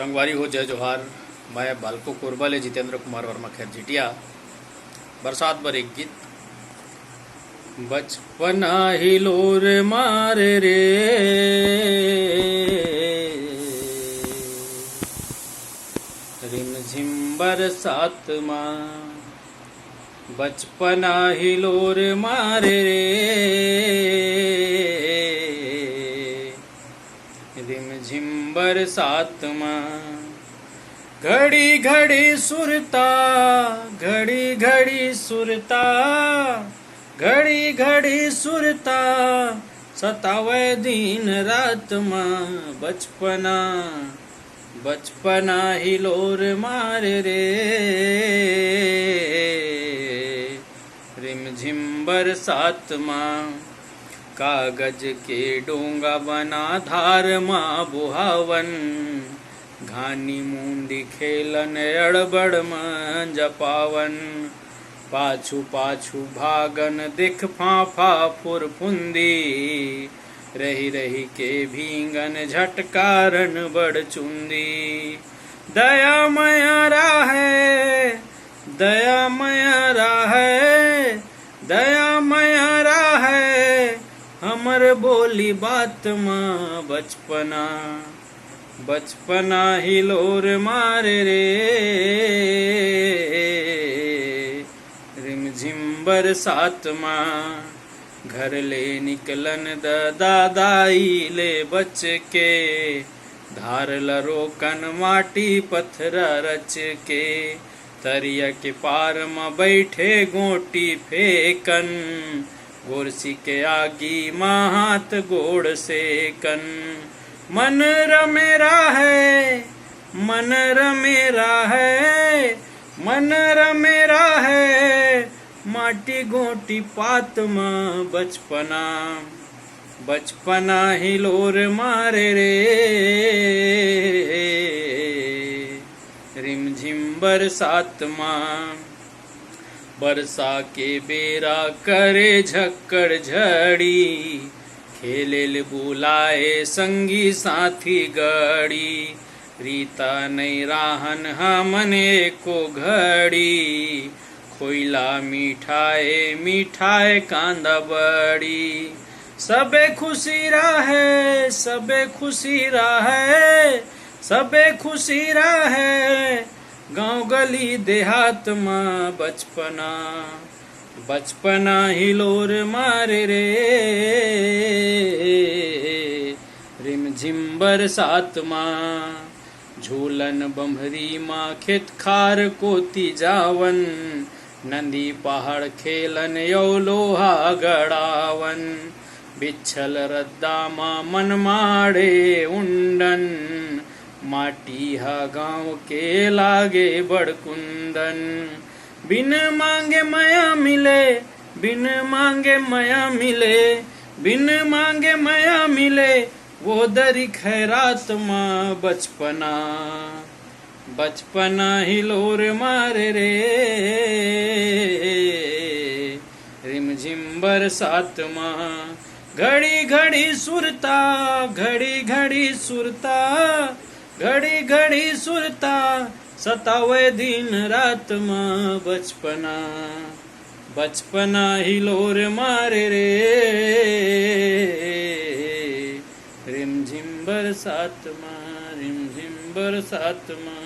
संगवारी हो जय जोहार। मैं बालको कोरबा ले जितेंद्र कुमार वर्मा खैर जिटिया। बरसात पर एक गीत। बचपना हिलोर मारे रे, रिमझिम बरसात माँ। बचपना हिलोर मारे रे, रिमझिम बरसात माँ। घड़ी घड़ी सुरता, घड़ी घड़ी सुरता, घड़ी घड़ी सुरता, सतावे दिन रात माँ। बचपना बचपना हिलोर मारे रे, रिमझिम बरसात माँ। कागज के डोंगा बना धार माँ बुहावन, घानी मुंडी खेलन अड़बड़ में जपावन। पाछू पाछू भागन दिख फाफा फुरफुंदी, रही रही के भींगन झटकारन बड़ चुंदी। दया मया राहे, दया मया राहे, दया मया राहे, हमर बोली बात माँ। बचपना बचपना हिलोर मारे रे, रिमझिम बरसात माँ। घर ले निकलन दादाई ले बच के, धार लरोकन माटी पत्थरा रच के। तरिया के पार में बैठे गोटी फेकन, गोरसी के आगी माँ हाथ गोड़ सेकन। मन रमेरा है, मन रमेरा है, मन रमेरा है, माटी गोटी पात माँ। बचपना बचपना हिलोर मारे रे, रिमझिम बरसात माँ। बरसा के बेरा करे झक्कड़ झड़ी, खेलेल बुलाए संगी साथी गड़ी। रीता नहीं राहन हमने को घड़ी, खोइला मिठाए मिठाए कांदा बड़ी। सबे खुशी रहे, सबे खुशी रहे, सबे खुशी रहे, गाँव गली देहात माँ। बचपना बचपना हिलोर मारे रे, रिमझिम बरसात माँ। झूलन बम्हरी माँ खेत खार कोती जावन, नंदी पहाड़ खेलन यो लोहा गड़ावन। बिच्छल रद्दा माँ मन माड़े उंडन, माटी हा गाँव के लागे बड़ कुंदन। बिन मांगे मया मिले, बिन मांगे मया मिले, बिन मांगे मया मिले, वो दरी खैरात माँ। बचपना बचपना हिलोर मारे रे, रिमझिम बरसात माँ। घड़ी घड़ी सुरता, घड़ी घड़ी सुरता, घड़ी घड़ी सुरता, सतावे दिन रात माँ। बचपना बचपना हिलोर मारे रे, रिमझिम बरसात माँ, रिमझिम बरसात माँ।